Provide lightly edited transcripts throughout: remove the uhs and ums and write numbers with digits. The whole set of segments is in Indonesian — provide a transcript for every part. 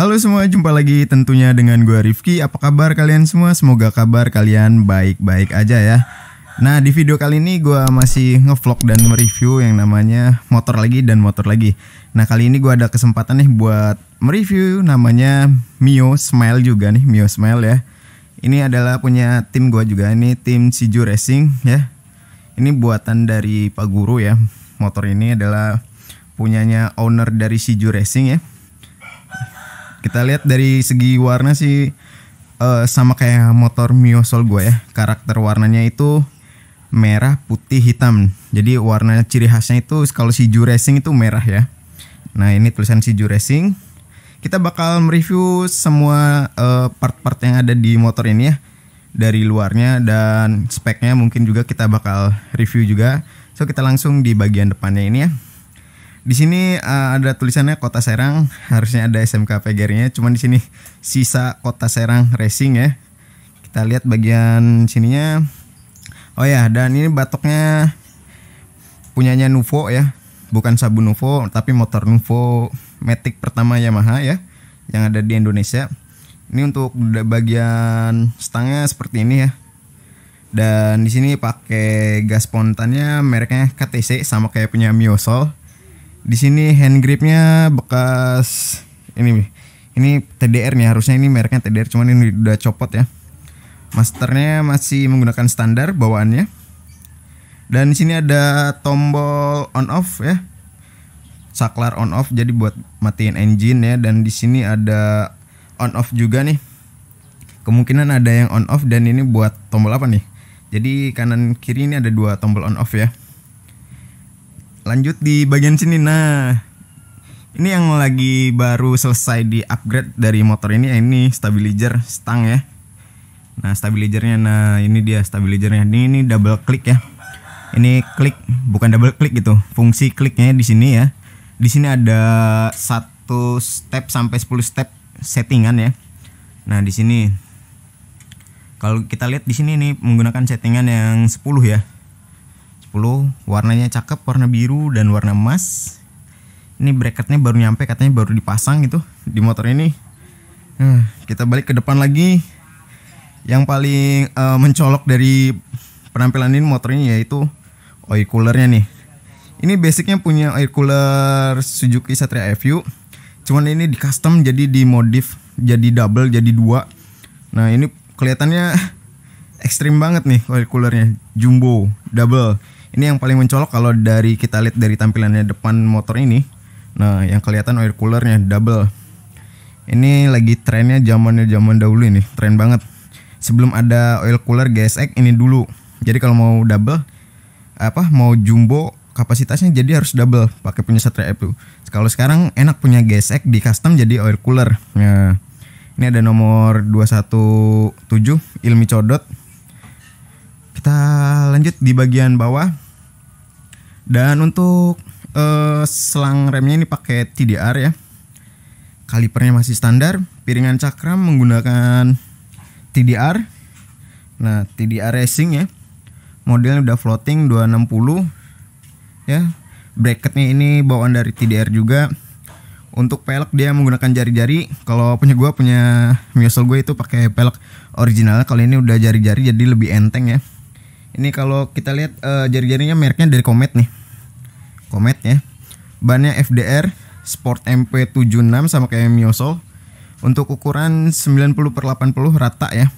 Halo semua, jumpa lagi tentunya dengan gue Rifki. Apa kabar kalian semua? Semoga kabar kalian baik-baik aja ya. Nah, di video kali ini gue masih ngevlog dan mereview yang namanya motor lagi dan motor lagi. Nah, kali ini gue ada kesempatan nih buat mereview namanya Mio Smile juga nih, Mio Smile ya. Ini adalah punya tim gue juga, ini tim Shiju Racing ya. Ini buatan dari Pak Guru ya. Motor ini adalah punyanya owner dari Shiju Racing ya. Kita lihat dari segi warna sih sama kayak motor Mio Soul gue ya. Karakter warnanya itu merah, putih, hitam. Jadi warna ciri khasnya itu kalau Shiju Racing itu merah ya. Nah, ini tulisan Shiju Racing. Kita bakal mereview semua part-part yang ada di motor ini ya. Dari luarnya dan speknya mungkin juga kita bakal review juga. So, kita langsung di bagian depannya ini ya. Di sini ada tulisannya Kota Serang, harusnya ada SMK PGRI-nya, cuman di sini sisa Kota Serang Racing ya. Kita lihat bagian sininya. Oh ya, dan ini batoknya punyanya Nuvo ya, bukan Sabu Nuvo, tapi motor Nuvo Matic pertama Yamaha ya, yang ada di Indonesia. Ini untuk bagian stangnya seperti ini ya. Dan di sini pakai gas spontannya mereknya KTC sama kayak punya Mio Soul. Di sini hand gripnya bekas ini TDR nih, harusnya ini mereknya TDR, cuman ini udah copot ya. Masternya masih menggunakan standar bawaannya. Dan di sini ada tombol on off ya, saklar on off, jadi buat matiin engine ya. Dan di sini ada on off juga nih, kemungkinan ada yang on off, dan ini buat tombol apa nih? Jadi kanan kiri ini ada dua tombol on off ya. Lanjut di bagian sini. Nah, ini yang lagi baru selesai di upgrade dari motor ini, ini stabilizer stang ya. Nah, stabilizernya, nah ini dia stabilizernya. Ini double click ya. Ini klik, bukan double click gitu. Fungsi kliknya di sini ya. Di sini ada 1 step sampai 10 step settingan ya. Nah, di sini kalau kita lihat di sini nih menggunakan settingan yang 10 ya. 10, warnanya cakep, warna biru dan warna emas. Ini bracketnya baru nyampe, katanya baru dipasang gitu di motor ini. Kita balik ke depan lagi. Yang paling mencolok dari penampilan ini motor ini yaitu oil coolernya nih. Ini basicnya punya oil cooler Suzuki Satria FU, cuman ini di custom, jadi dimodif jadi double, jadi 2. Nah, ini kelihatannya ekstrim banget nih oil coolernya, jumbo double. Ini yang paling mencolok kalau dari kita lihat dari tampilannya depan motor ini. Nah, yang kelihatan oil coolernya double. Ini lagi trennya zaman dahulu ini, tren banget. Sebelum ada oil cooler GSX ini dulu. Jadi kalau mau double mau jumbo kapasitasnya jadi harus double pakai punya Satria FU. Kalau sekarang enak punya GSX di custom jadi oil cooler. Nah, ini ada nomor 217 Ilmi Codot. Kita lanjut di bagian bawah. Dan untuk selang remnya ini pakai TDR ya. Kalipernya masih standar. Piringan cakram menggunakan TDR. Nah, TDR Racing ya. Modelnya udah floating 260 ya. Bracketnya ini bawaan dari TDR juga. Untuk pelek dia menggunakan jari-jari. Kalau punya Mio Soul gue itu pakai pelek original. Kalau ini udah jari-jari jadi lebih enteng ya. Ini kalau kita lihat jari-jarinya mereknya dari Comet nih. Comet ya. Bannya FDR Sport MP76 sama kayak Mio Soul. Untuk ukuran 90/80 rata ya.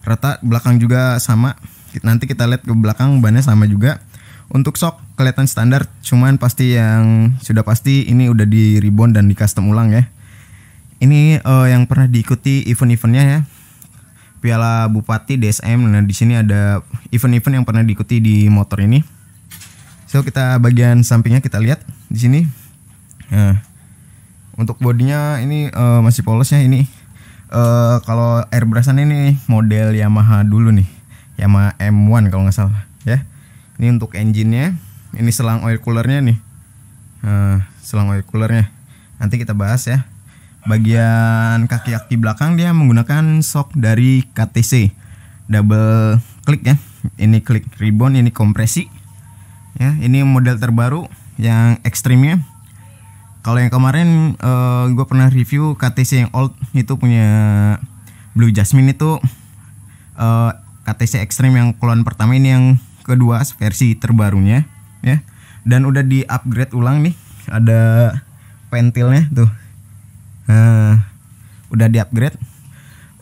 Rata, belakang juga sama. Nanti kita lihat ke belakang bannya sama juga. Untuk shock kelihatan standar, cuman pasti yang sudah pasti ini udah di ribbon dan di custom ulang ya. Ini yang pernah diikuti event-eventnya ya. Piala Bupati DSM. Nah, di sini ada event-event yang pernah diikuti di motor ini. So, kita bagian sampingnya kita lihat di sini. Nah, untuk bodinya ini masih polos ya ini. Kalau airbrushan ini model Yamaha dulu nih. Yamaha M1 kalau nggak salah ya. Ini untuk engine-nya. Ini selang oil coolernya nih. Selang oil coolernya. Nanti kita bahas ya. Bagian kaki-kaki belakang dia menggunakan shock dari KTC, double klik ya. Ini klik ribbon, ini kompresi ya. Ini model terbaru yang ekstrimnya. Kalau yang kemarin gue pernah review KTC yang old itu punya Blue Jasmine itu KTC Extreme yang keluaran pertama, ini yang kedua versi terbarunya ya. Dan udah di upgrade ulang nih, ada pentilnya tuh. Nah, udah di upgrade.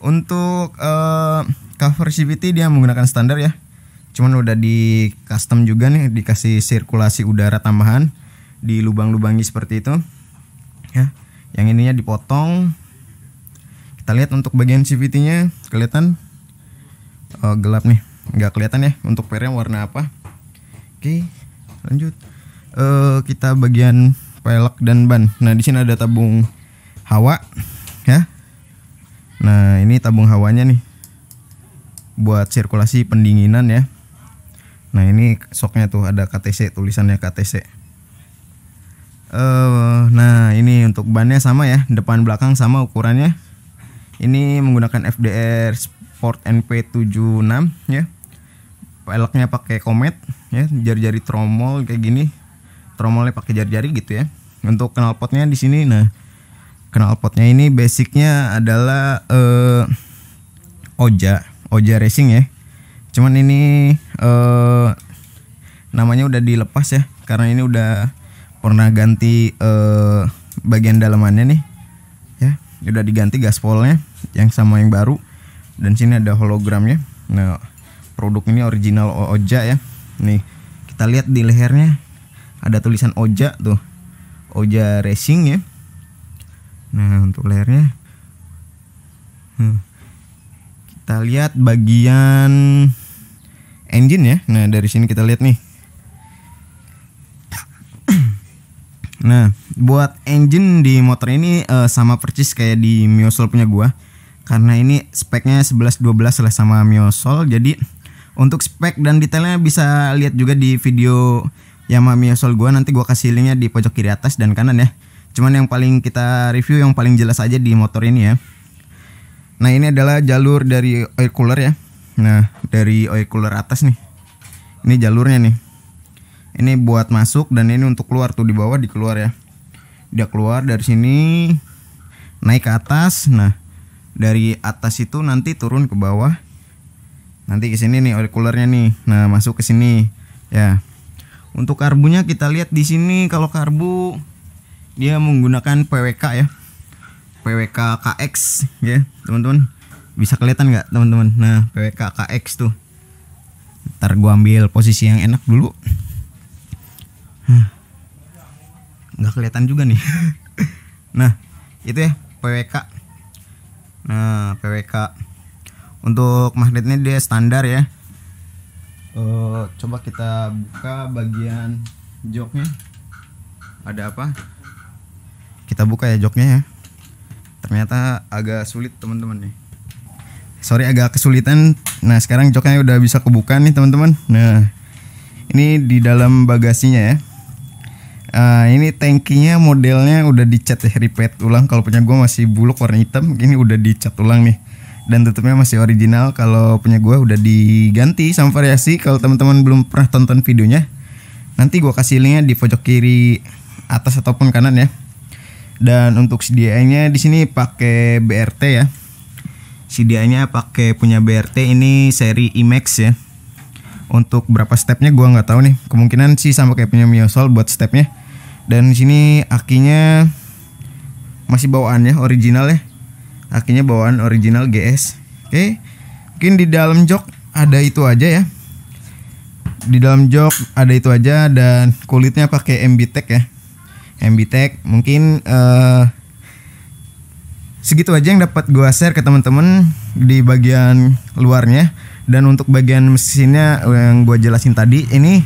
Untuk cover CVT dia menggunakan standar ya. Cuman udah di custom juga nih, dikasih sirkulasi udara tambahan di lubang-lubangi seperti itu ya. Yang ininya dipotong. Kita lihat untuk bagian CVT-nya kelihatan gelap nih, nggak kelihatan ya untuk pernya warna apa. Oke, lanjut. Kita bagian pelek dan ban. Nah, di sini ada tabung hawa ya. Nah, ini tabung hawanya nih buat sirkulasi pendinginan ya. Nah, ini soknya tuh ada KTC, tulisannya KTC. Nah, ini untuk bannya sama ya, depan belakang sama ukurannya. Ini menggunakan FDR Sport NP76 ya. Peleknya pakai Comet ya, jari-jari tromol kayak gini. Tromolnya pakai jari-jari gitu ya. Untuk knalpotnya di sini, nah knalpotnya ini basicnya adalah Oja Racing ya. Cuman ini namanya udah dilepas ya, karena ini udah pernah ganti bagian dalamannya nih ya, udah diganti gaspolnya yang sama yang baru. Dan sini ada hologramnya. Nah, produk ini original Oja ya. Nih, kita lihat di lehernya ada tulisan Oja tuh, Oja Racing ya. Nah, untuk lehernya kita lihat bagian engine ya. Nah, dari sini kita lihat nih. Nah, buat engine di motor ini sama persis kayak di Miosol punya gua. Karena ini speknya 11-12 lah sama Miosol. Jadi untuk spek dan detailnya bisa lihat juga di video Yamaha Miosol gua. Nanti gua kasih linknya di pojok kiri atas dan kanan ya. Cuman yang paling kita review yang paling jelas aja di motor ini ya. Nah, ini adalah jalur dari oil cooler ya. Nah, dari oil cooler atas nih, ini jalurnya nih. Ini buat masuk dan ini untuk keluar tuh, di bawah dikeluar ya. Dia keluar dari sini naik ke atas. Nah, dari atas itu nanti turun ke bawah. Nanti ke sini nih oil coolernya nih. Nah, masuk ke sini ya. Untuk karbunya kita lihat di sini, kalau karbu dia menggunakan PWK ya. PWK KX ya, teman-teman. Bisa kelihatan nggak, teman-teman? Nah, PWK KX tuh. Ntar gua ambil posisi yang enak dulu. Nggak kelihatan juga nih. Nah, itu ya PWK. Nah, PWK. Untuk magnetnya dia standar ya. Coba kita buka bagian joknya. Ada apa? Kita buka ya joknya ya. Ternyata agak sulit, teman-teman nih. Sorry, agak kesulitan. Nah, sekarang joknya udah bisa kebuka nih, teman-teman. Nah, ini di dalam bagasinya ya. Ini tankinya modelnya udah dicat ya, repaint ulang. Kalau punya gue masih buluk warna hitam, ini udah dicat ulang nih. Dan tutupnya masih original. Kalau punya gue udah diganti sama variasi. Kalau teman-teman belum pernah tonton videonya, nanti gue kasih linknya di pojok kiri atas ataupun kanan ya. Dan untuk CDI-nya di sini pakai BRT ya. CDI-nya pakai punya BRT, ini seri IMAX ya. Untuk berapa stepnya gua nggak tahu nih. Kemungkinan sih sama kayak punya Miosol buat stepnya. Dan di sini akinya masih bawaan ya, original ya. Akinya bawaan original GS. Oke. Mungkin di dalam jok ada itu aja ya. Di dalam jok ada itu aja, dan kulitnya pakai MBTEK ya. MBTEK. Mungkin segitu aja yang dapat gua share ke teman-teman di bagian luarnya. Dan untuk bagian mesinnya yang gua jelasin tadi, ini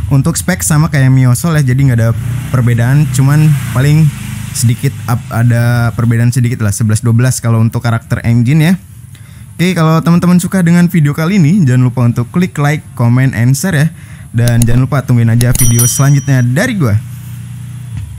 untuk spek sama kayak Miosol ya, jadi nggak ada perbedaan, cuman paling sedikit ada perbedaan sedikit lah, 11-12 kalau untuk karakter engine ya. Oke, kalau teman-teman suka dengan video kali ini, jangan lupa untuk klik like, comment, and share ya. Dan jangan lupa tungguin aja video selanjutnya dari gua.